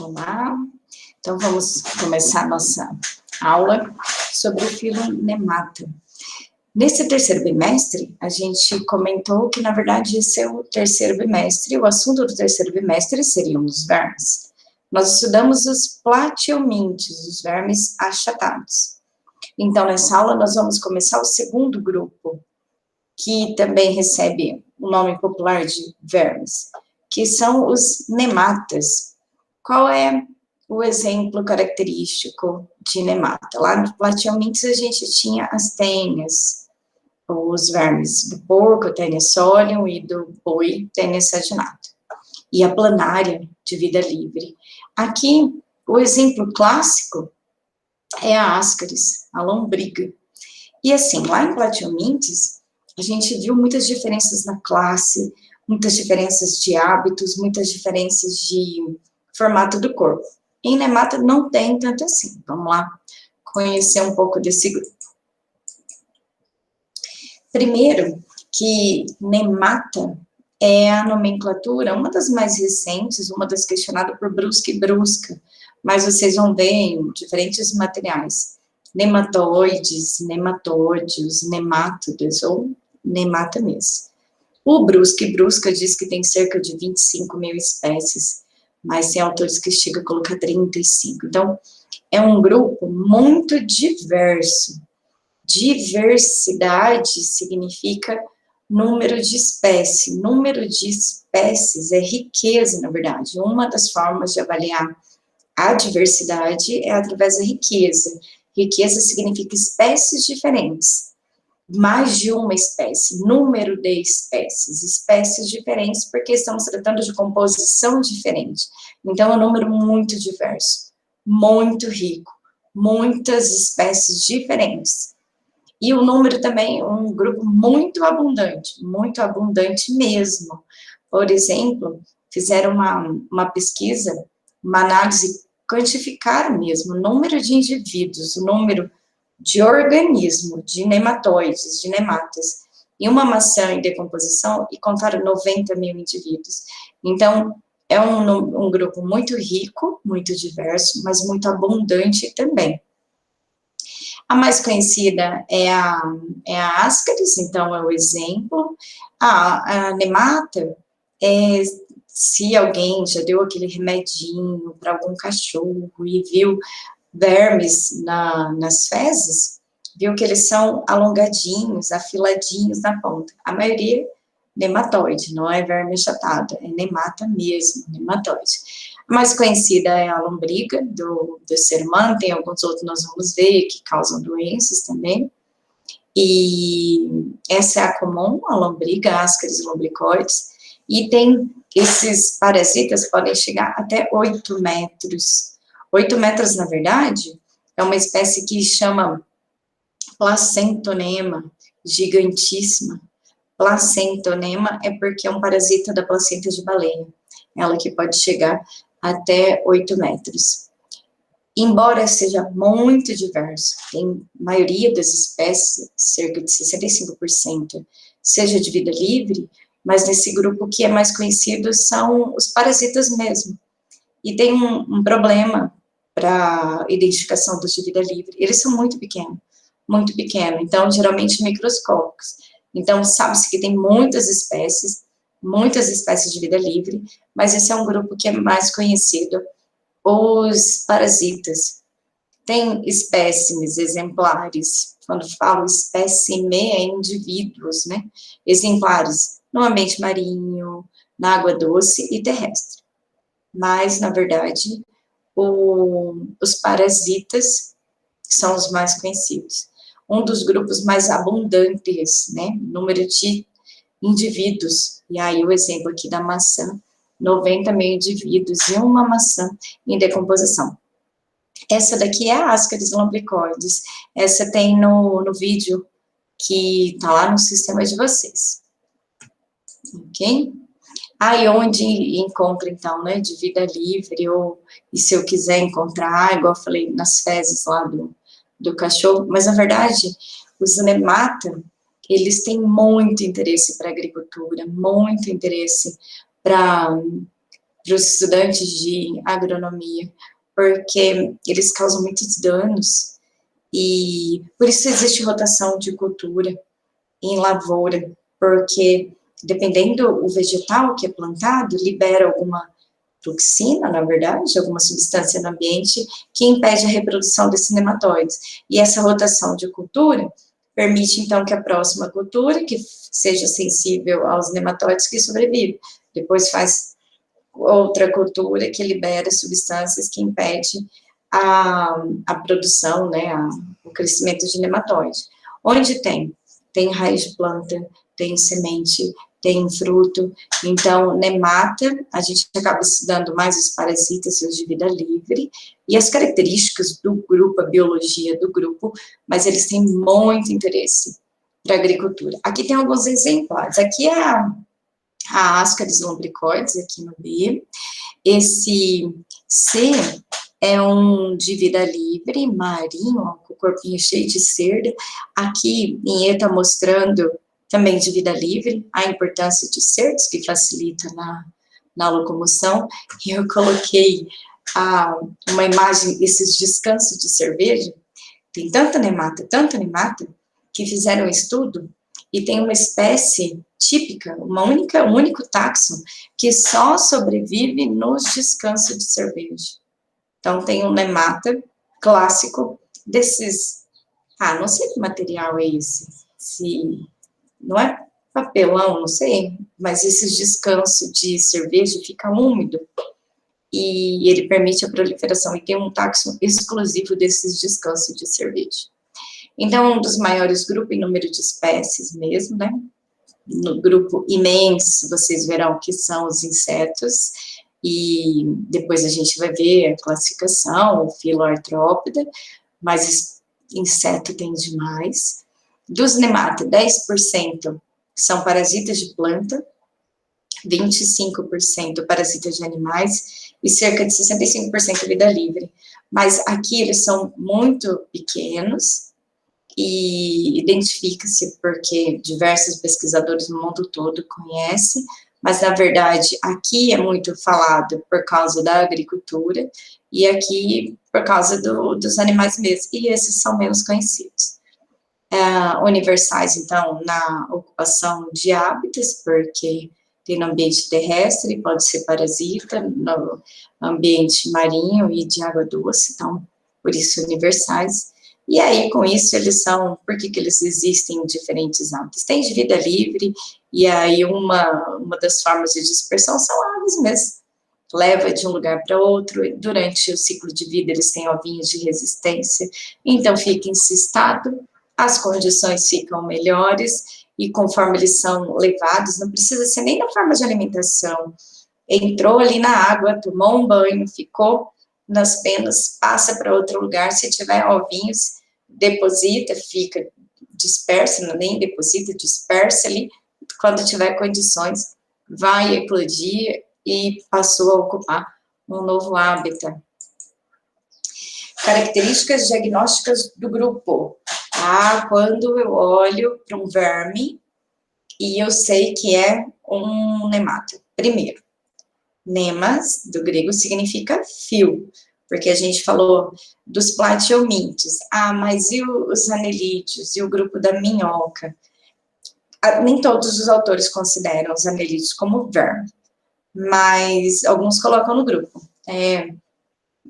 Olá, então vamos começar a nossa aula sobre o filo Nemata. Nesse terceiro bimestre, a gente comentou que, na verdade, esse é o terceiro bimestre, o assunto do terceiro bimestre seriam os vermes. Nós estudamos os plateumintes, os vermes achatados. Então, nessa aula, nós vamos começar o segundo grupo, que também recebe o nome popular de vermes, que são os nematas. Qual é o exemplo característico de nemata? Lá no plateumintes a gente tinha as tênias, os vermes do porco, Taenia solium, e do boi, Taenia saginata. E a planária, de vida livre. Aqui, o exemplo clássico é a ascaris, a lombriga. E assim, lá em plateumintes, a gente viu muitas diferenças na classe, muitas diferenças de hábitos, muitas diferenças de formato do corpo. Em nemata não tem tanto assim. Vamos lá conhecer um pouco desse grupo. Primeiro, que nemata é a nomenclatura, uma das mais recentes, uma das questionadas por Brusca e Brusca, mas vocês vão ver em diferentes materiais. Nematoides, nematódios, nemátodas ou nemata mesmo. O Brusca e Brusca diz que tem cerca de 25 mil espécies, mas tem autores que chegam a colocar 35. Então, é um grupo muito diverso. Diversidade significa número de espécies. Número de espécies é riqueza, na verdade. Uma das formas de avaliar a diversidade é através da riqueza. Riqueza significa espécies diferentes. Mais de uma espécie, número de espécies, espécies diferentes, porque estamos tratando de composição diferente. Então, é um número muito diverso, muito rico, muitas espécies diferentes. E o número também, um grupo muito abundante mesmo. Por exemplo, fizeram uma pesquisa, uma análise, quantificaram mesmo o número de indivíduos, o número de organismo, de nematóides, de nematas, em uma maçã em decomposição, e contaram 90 mil indivíduos. Então, é um grupo muito rico, muito diverso, mas muito abundante também. A mais conhecida é a ascaris, então é o exemplo. A nemata, se alguém já deu aquele remedinho para algum cachorro e viu vermes nas fezes, viu que eles são alongadinhos, afiladinhos na ponta. A maioria nematóide, não é verme achatado, é nemata mesmo, nematóide. A mais conhecida é a lombriga do ser humano, tem alguns outros nós vamos ver que causam doenças também. E essa é a comum, a lombriga, ascaris lombricoides, e tem esses parasitas que podem chegar até 8 metros. 8 metros, na verdade, é uma espécie que chama placentonema, gigantíssima. Placentonema é porque é um parasita da placenta de baleia, ela que pode chegar até 8 metros. Embora seja muito diverso, tem maioria das espécies, cerca de 65%, seja de vida livre, mas nesse grupo que é mais conhecido são os parasitas mesmo. E tem um problema para identificação dos de vida livre, eles são muito pequenos, então geralmente microscópicos. Então sabe-se que tem muitas espécies de vida livre, mas esse é um grupo que é mais conhecido, os parasitas. Tem espécimes exemplares, quando falo espécime é indivíduos, né, exemplares no ambiente marinho, na água doce e terrestre. Mas, na verdade, os parasitas são os mais conhecidos. Um dos grupos mais abundantes, né, número de indivíduos, e aí o exemplo aqui da maçã, 90 mil indivíduos e uma maçã em decomposição. Essa daqui é a ascaris lombricoides, essa tem no vídeo que tá lá no sistema de vocês, ok? Aí onde encontra, então, né, de vida livre, e se eu quiser encontrar, igual eu falei, nas fezes lá do cachorro, mas na verdade, os nemata, eles têm muito interesse para a agricultura, muito interesse para para os estudantes de agronomia, porque eles causam muitos danos, e por isso existe rotação de cultura em lavoura, porque dependendo do vegetal que é plantado, libera alguma toxina, na verdade, alguma substância no ambiente que impede a reprodução desses nematóides. E essa rotação de cultura permite, então, que a próxima cultura, que seja sensível aos nematóides, que sobrevive. Depois faz outra cultura que libera substâncias que impede a produção, né, o crescimento de nematóide. Onde tem? Tem raiz de planta, tem semente, tem fruto. Então, nemata, a gente acaba estudando mais os parasitas e os de vida livre, e as características do grupo, a biologia do grupo, mas eles têm muito interesse para a agricultura. Aqui tem alguns exemplares. Aqui é a Ascaris lumbricoides, aqui no B. Esse C é um de vida livre, marinho, com o corpinho cheio de cerda. Aqui, em E está mostrando também de vida livre, a importância de cerdos, que facilita na locomoção. E eu coloquei uma imagem, esses descansos de cerveja. Tem tanta nemata, que fizeram um estudo, e tem uma espécie típica, um único táxon, que só sobrevive nos descansos de cerveja. Então, tem um nemata clássico desses, não sei que material é esse, se não é papelão, não sei, mas esses descansos de cerveja fica úmido, e ele permite a proliferação, e tem um táxon exclusivo desses descansos de cerveja. Então, um dos maiores grupos em número de espécies mesmo, né? No grupo imenso, vocês verão que são os insetos, e depois a gente vai ver a classificação, o filoartrópida, mas inseto tem demais. Dos nemata, 10% são parasitas de planta, 25% parasitas de animais, e cerca de 65% vida livre. Mas aqui eles são muito pequenos, e identifica-se porque diversos pesquisadores no mundo todo conhecem, mas, na verdade, aqui é muito falado por causa da agricultura, e aqui por causa dos animais mesmo, e esses são menos conhecidos. Universais, então, na ocupação de hábitats, porque tem no ambiente terrestre, pode ser parasita, no ambiente marinho e de água doce, então, por isso universais. E aí, com isso, eles são, por que eles existem em diferentes hábitats? Tem de vida livre, e aí uma das formas de dispersão são aves mesmo. Leva de um lugar para outro, e durante o ciclo de vida eles têm ovinhos de resistência, então fica encistado, as condições ficam melhores, e conforme eles são levados, não precisa ser nem na forma de alimentação, entrou ali na água, tomou um banho, ficou nas penas, passa para outro lugar, se tiver ovinhos, deposita, fica dispersa, nem deposita, dispersa ali, quando tiver condições, vai eclodir e passou a ocupar um novo hábitat. Características diagnósticas do grupo. Quando eu olho para um verme e eu sei que é um nemata. Primeiro, nemas, do grego, significa fio, porque a gente falou dos platiomintes. Mas e os anelídeos, e o grupo da minhoca? Nem todos os autores consideram os anelídeos como verme, mas alguns colocam no grupo.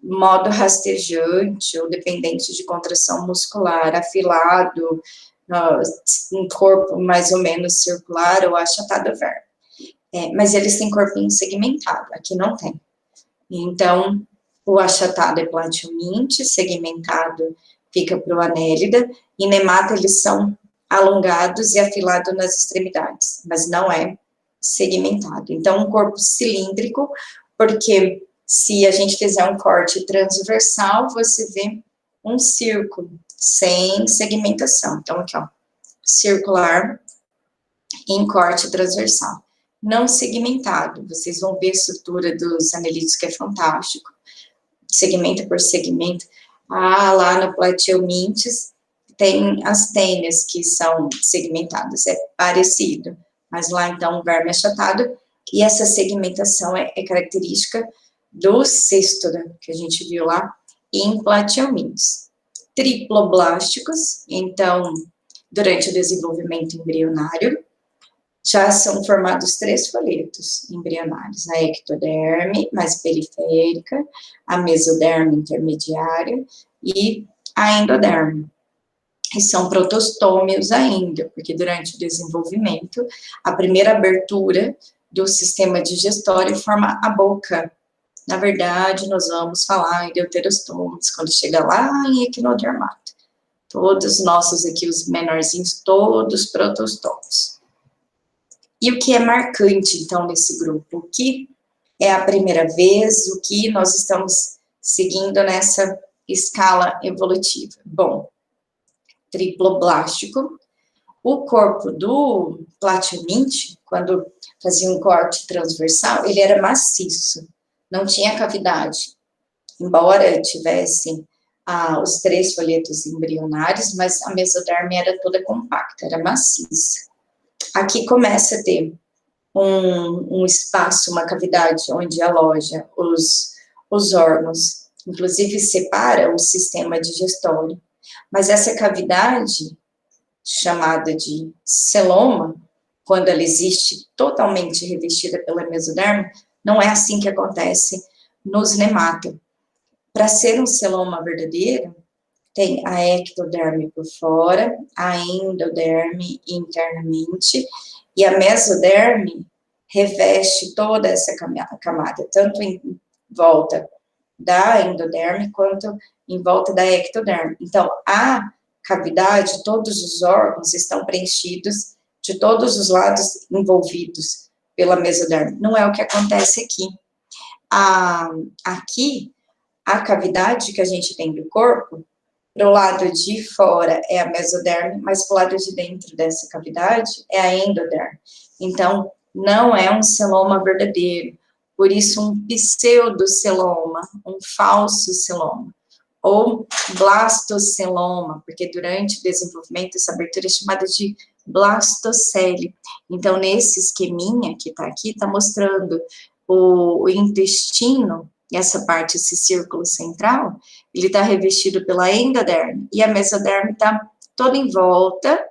Modo rastejante, ou dependente de contração muscular, afilado, um corpo mais ou menos circular, ou achatado verme. Mas eles têm corpinho segmentado, aqui não tem. Então, o achatado é platiominte, segmentado fica para o anélida, e nemata eles são alongados e afilados nas extremidades, mas não é segmentado. Então, um corpo cilíndrico, porque se a gente fizer um corte transversal, você vê um círculo, sem segmentação. Então, aqui, ó, circular em corte transversal. Não segmentado, vocês vão ver a estrutura dos anelídeos, que é fantástico, segmento por segmento. Lá no platiomintes tem as tênias que são segmentadas, é parecido, mas lá então o verme achatado E essa segmentação é característica do cestode, que a gente viu lá, em plateumintes. Triploblásticos, então, durante o desenvolvimento embrionário, já são formados 3 folhetos embrionários, a ectoderme, mais periférica, a mesoderme intermediária e a endoderme. E são protostômios ainda, porque durante o desenvolvimento, a primeira abertura do sistema digestório forma a boca. Na verdade, nós vamos falar em deuterostômios, quando chega lá em equinodermato. Todos nossos aqui, os menorzinhos, todos protostômios. E o que é marcante, então, nesse grupo? O que é a primeira vez, o que nós estamos seguindo nessa escala evolutiva? Bom, triploblástico. O corpo do platiuminte, quando fazia um corte transversal, ele era maciço, não tinha cavidade. Embora tivesse os 3 folhetos embrionários, mas a mesoderme era toda compacta, era maciça. Aqui começa a ter um espaço, uma cavidade onde aloja os órgãos, inclusive separa o sistema digestório. Mas essa cavidade, chamada de celoma, quando ela existe totalmente revestida pela mesoderme, não é assim que acontece nos nemata. Para ser um celoma verdadeiro, tem a ectoderme por fora, a endoderme internamente, e a mesoderme reveste toda essa camada, tanto em volta da endoderme, quanto em volta da ectoderme. Então, a cavidade, todos os órgãos estão preenchidos de todos os lados envolvidos pela mesoderme. Não é o que acontece aqui. Aqui, a cavidade que a gente tem do corpo, para o lado de fora é a mesoderme, mas para o lado de dentro dessa cavidade é a endoderme. Então, não é um celoma verdadeiro, por isso um pseudoceloma, um falso celoma, ou blastoceloma, porque durante o desenvolvimento essa abertura é chamada de blastocele. Então, nesse esqueminha que está aqui, está mostrando o intestino, essa parte, esse círculo central, ele está revestido pela endoderme, e a mesoderme está toda em volta,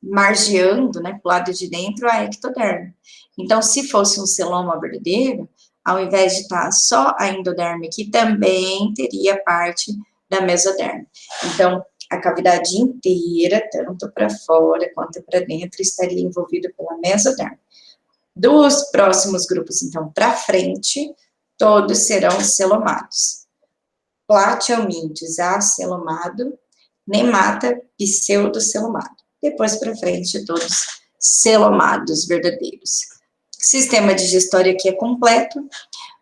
margeando, né, pro lado de dentro, a ectoderme. Então, se fosse um celoma verdadeiro, ao invés de estar só a endoderme aqui, também teria parte da mesoderme. Então, a cavidade inteira, tanto para fora quanto para dentro, estaria envolvida pela mesoderme. Dos próximos grupos, então, para frente, todos serão celomados. Plateumintes, acelomado, nemata, pseudocelomado. Depois para frente, todos celomados verdadeiros. Sistema digestório aqui é completo,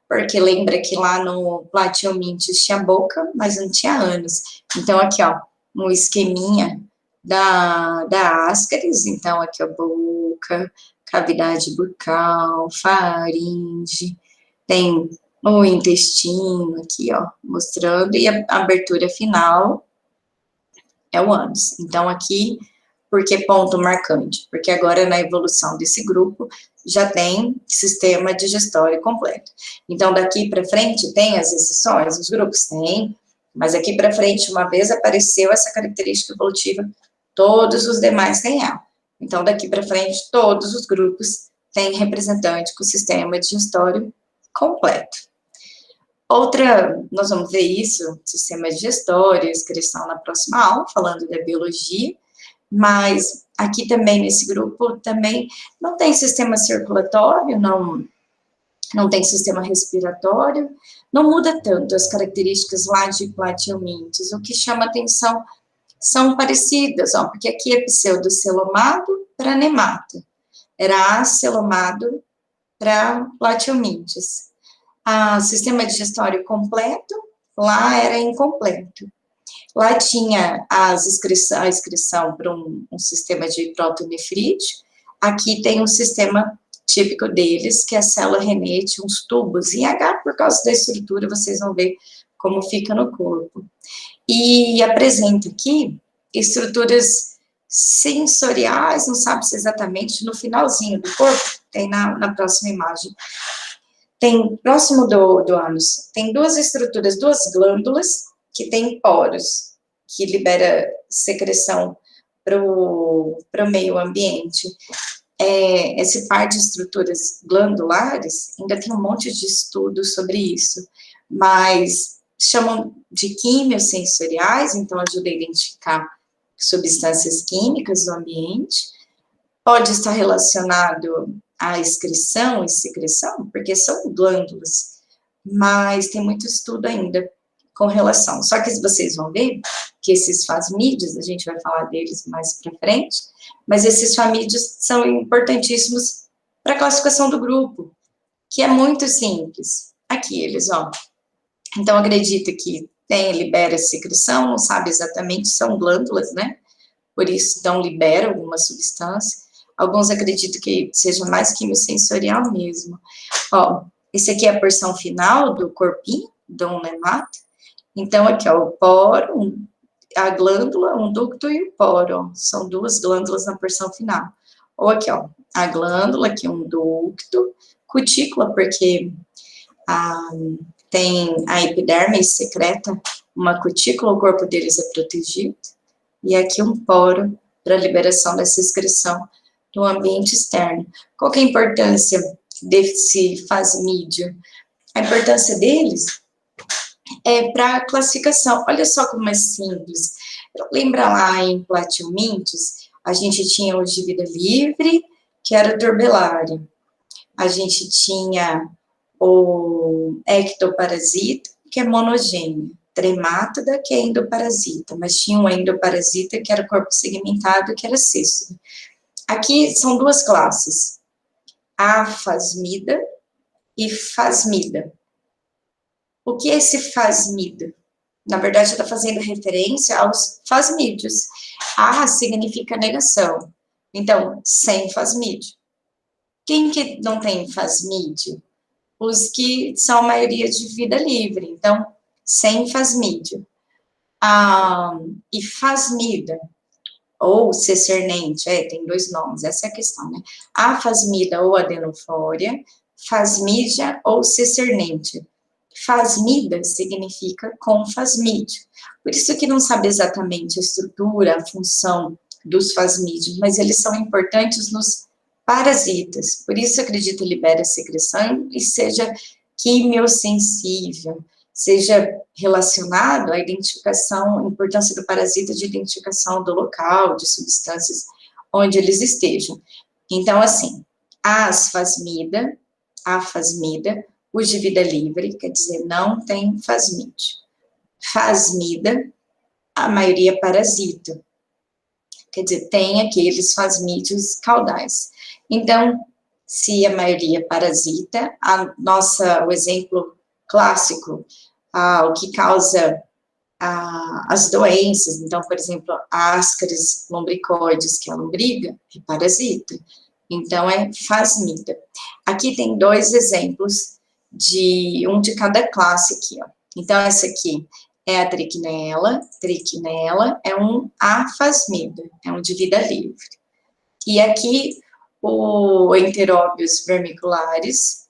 porque lembra que lá no plateumintes tinha boca, mas não tinha ânus. Então, aqui, ó, um esqueminha da ascaris, então, aqui, ó, boca, cavidade bucal, faringe, tem o intestino aqui, ó, mostrando, e a abertura final é o ânus. Então, aqui, por que ponto marcante? Porque agora, na evolução desse grupo, já tem sistema digestório completo. Então, daqui para frente, tem as exceções? Os grupos têm, mas aqui para frente, uma vez apareceu essa característica evolutiva, todos os demais têm ela. Então, daqui para frente, todos os grupos têm representante com o sistema digestório completo. Nós vamos ver isso, sistema digestório, excreção na próxima aula, falando da biologia, mas aqui também, nesse grupo, também não tem sistema circulatório, não tem sistema respiratório, não muda tanto as características lá de plateumintes. O que chama atenção são parecidas, ó, porque aqui é pseudocelomado para nemata, era acelomado para plateumintes. O sistema digestório completo, lá era incompleto. Lá tinha a excreção para um sistema de protonefrite, aqui tem um sistema típico deles, que é a célula renete, uns tubos, em H, por causa da estrutura, vocês vão ver como fica no corpo. E apresenta aqui estruturas sensoriais, não sabe se exatamente no finalzinho do corpo, tem na próxima imagem. Tem, próximo do ânus, tem duas estruturas, duas glândulas, que tem poros, que libera secreção para o meio ambiente. Esse par de estruturas glandulares, ainda tem um monte de estudos sobre isso, mas chamam de quimiosensoriais, então ajuda a identificar substâncias químicas do ambiente, pode estar relacionado à excreção e secreção, porque são glândulas, mas tem muito estudo ainda com relação. Só que vocês vão ver que esses fasmídeos, a gente vai falar deles mais para frente, mas esses famídeos são importantíssimos para a classificação do grupo, que é muito simples. Aqui eles, ó. Então, acredita que libera secreção, não sabe exatamente, são glândulas, né? Por isso, então, libera alguma substância. Alguns acreditam que seja mais quimiosensorial mesmo. Ó, esse aqui é a porção final do corpinho, do nemato. Então, aqui, ó, o poro, a glândula, um ducto e o poro, ó, são duas glândulas na porção final. Ou aqui, ó, a glândula, aqui um ducto, cutícula, porque tem a epiderme secreta uma cutícula, o corpo deles é protegido, e aqui um poro para liberação dessa excreção do ambiente externo. Qual que é a importância desse fasmídio? A importância deles é para a classificação. Olha só como é simples. Lembra lá em Plateumintes, a gente tinha o de vida livre, que era o turbelário. A gente tinha o ectoparasita, que é monogênio. Tremátida, que é endoparasita, mas tinha um endoparasita que era corpo segmentado, que era císto. Aqui são duas classes, afasmida e fasmida. O que é esse fasmida? Na verdade, está fazendo referência aos fasmídeos. A significa negação. Então, sem fasmídio. Quem que não tem fasmídio? Os que são a maioria de vida livre. Então, sem fasmídio. E fasmida, ou cessernente, tem dois nomes, essa é a questão, né? Afasmida ou adenofória, fasmídia ou cessernente. Fasmida significa com fasmídio. Por isso que não sabe exatamente a estrutura, a função dos fasmídios, mas eles são importantes nos parasitas. Por isso, acredito, libera secreção e seja quimiosensível, seja relacionado à identificação, a importância do parasita de identificação do local, de substâncias onde eles estejam. Então, assim, a fasmida, os de vida livre, quer dizer, não tem fasmídio. Fasmida, a maioria parasita, quer dizer, tem aqueles fasmídeos caudais. Então, se a maioria parasita, o exemplo clássico, o que causa as doenças, então, por exemplo, a Ascaris lumbricoides, que é a lombriga, é parasita, então é fasmida. Aqui tem dois exemplos, um de cada classe aqui, ó. Então, essa aqui é a trichinella é um afasmida, é um de vida livre. E aqui, o Enterobius vermicularis,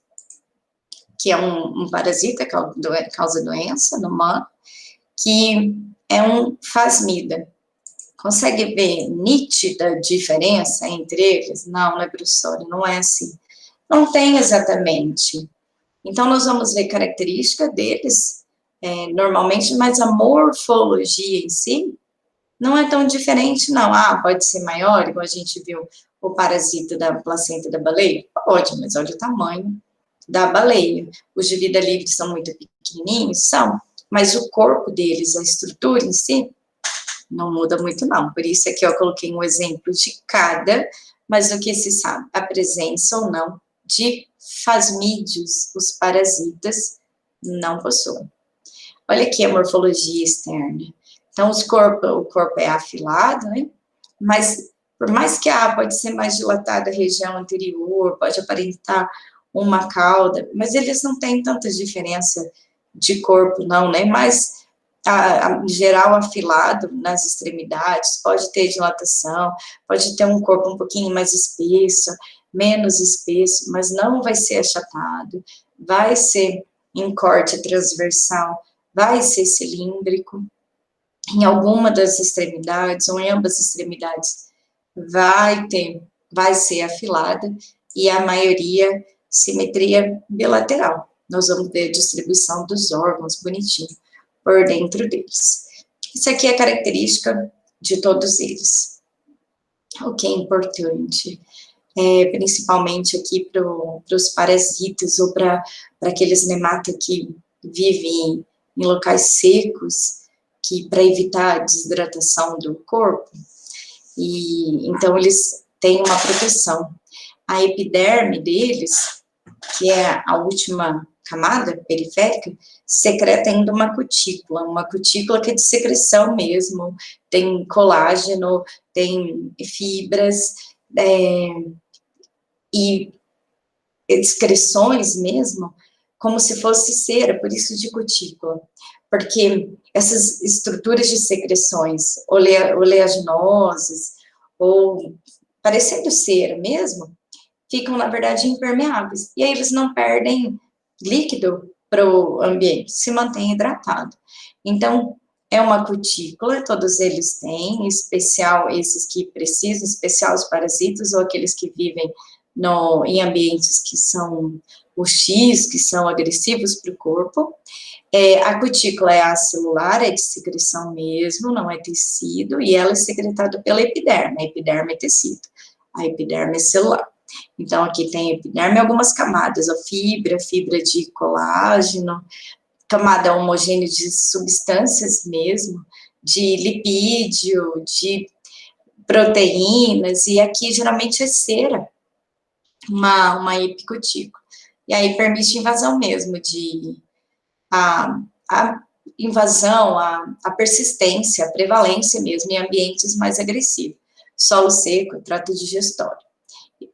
que é um parasita que causa doença no humano, que é um fasmida. Consegue ver nítida diferença entre eles? Não, né, professora? Não é assim. Não tem exatamente. Então, nós vamos ver característica deles, normalmente, mas a morfologia em si não é tão diferente, não. Pode ser maior, igual a gente viu o parasita da placenta da baleia? Pode, mas olha o tamanho da baleia. Os de vida livre são muito pequenininhos? São, mas o corpo deles, a estrutura em si, não muda muito, não. Por isso aqui eu coloquei um exemplo de cada, mas o que se sabe, a presença ou não de fasmídeos, os parasitas, não possuem. Olha aqui a morfologia externa. Então, o corpo é afilado, né? Mas, por mais que pode ser mais dilatada a região anterior, pode aparentar uma cauda, mas eles não têm tanta diferença de corpo, não, né? Mas em geral, afilado nas extremidades, pode ter dilatação, pode ter um corpo um pouquinho mais espesso, menos espesso, mas não vai ser achatado, vai ser em corte transversal, vai ser cilíndrico, em alguma das extremidades, ou em ambas extremidades, vai ser afilada, e a maioria, simetria bilateral. Nós vamos ver a distribuição dos órgãos bonitinho por dentro deles. Isso aqui é característica de todos eles. O que é importante, principalmente aqui para os parasitas, ou para aqueles nematas que vivem em locais secos, que para evitar a desidratação do corpo, e então eles têm uma proteção. A epiderme deles, que é a última camada periférica, secreta ainda uma cutícula que é de secreção mesmo, tem colágeno, tem fibras, e excreções mesmo, como se fosse cera, por isso de cutícula, porque essas estruturas de secreções oleaginosas, ou parecendo cera mesmo, ficam, na verdade, impermeáveis, e aí eles não perdem líquido para o ambiente, se mantém hidratado. Então, é uma cutícula, todos eles têm, em especial esses que precisam, em especial os parasitas, ou aqueles que vivem em ambientes que são hostis, que são agressivos para o corpo. A cutícula é acelular, é de secreção mesmo, não é tecido, e ela é secretada pela epiderme. A epiderme é tecido, a epiderme é celular. Então, aqui tem epiderme, algumas camadas, a fibra de colágeno, camada homogênea de substâncias mesmo, de lipídio, de proteínas, e aqui geralmente é cera, uma epicutícula. E aí permite invasão mesmo, a invasão, a persistência, a prevalência mesmo em ambientes mais agressivos. Solo seco, trato digestório.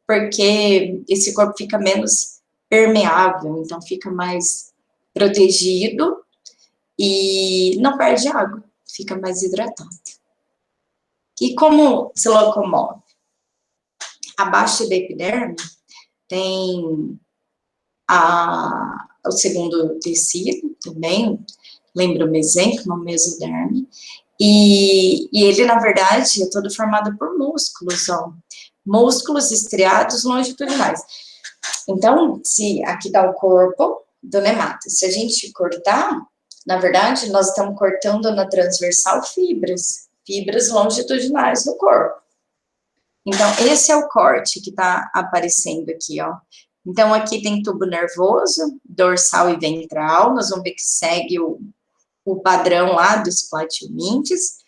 Porque esse corpo fica menos permeável, então fica mais protegido e não perde água, fica mais hidratado. E como se locomove? Abaixo da epiderme tem o segundo tecido, também, lembra o mesênquimo, o mesoderme, e ele, na verdade, é todo formado por músculos, ó, músculos estriados longitudinais. Então, se aqui dá o corpo do nemata, se a gente cortar, na verdade, nós estamos cortando na transversal fibras longitudinais do corpo. Então, esse é o corte que está aparecendo aqui, ó. Então, aqui tem tubo nervoso, dorsal e ventral, nós vamos ver que segue o padrão lá dos platiomintes,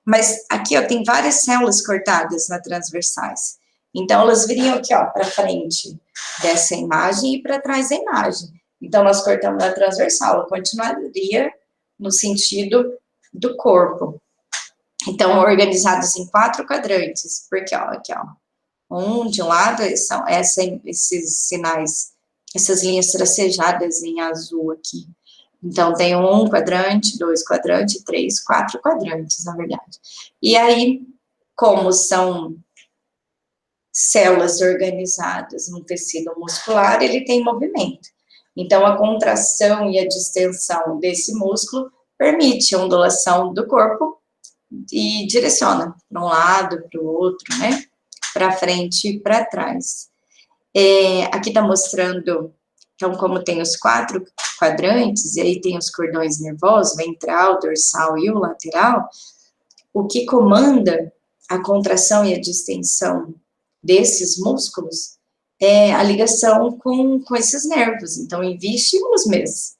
mas aqui, ó, tem várias células cortadas na transversais. Então, elas viriam aqui, ó, para frente dessa imagem e para trás da imagem. Então, nós cortamos na transversal, ela continuaria no sentido do corpo. Então, organizados em 4 quadrantes, porque, ó, aqui, ó, de um lado são esses sinais, essas linhas tracejadas em azul aqui. Então, tem 1 quadrante, 2 quadrantes, 3, 4 quadrantes, na verdade. E aí, como são células organizadas no tecido muscular, ele tem movimento. Então, a contração e a distensão desse músculo permite a ondulação do corpo e direciona para um lado, para o outro, né? Para frente e para trás. Aqui está mostrando, então, como tem os 4 quadrantes, e aí tem os cordões nervosos, ventral, dorsal e o lateral, o que comanda a contração e a distensão desses músculos é a ligação com esses nervos, então, em estímulos mesmo,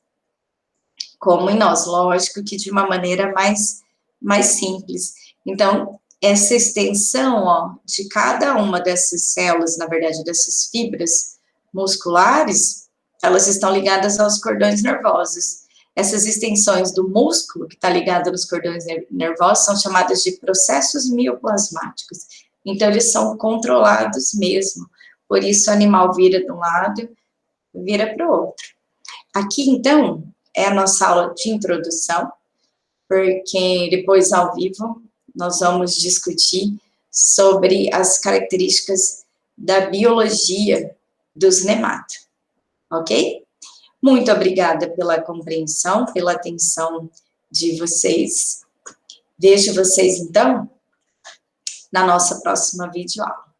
como em nós, lógico que de uma maneira mais simples. Então, essa extensão, ó, de cada uma dessas células, na verdade, dessas fibras musculares, elas estão ligadas aos cordões nervosos. Essas extensões do músculo, que está ligado nos cordões nervosos, são chamadas de processos mioplasmáticos. Então, eles são controlados mesmo. Por isso, o animal vira de um lado, vira para o outro. Aqui, então, é a nossa aula de introdução, porque depois, ao vivo, nós vamos discutir sobre as características da biologia dos nematos, ok? Muito obrigada pela compreensão, pela atenção de vocês. Vejo vocês, então, na nossa próxima videoaula.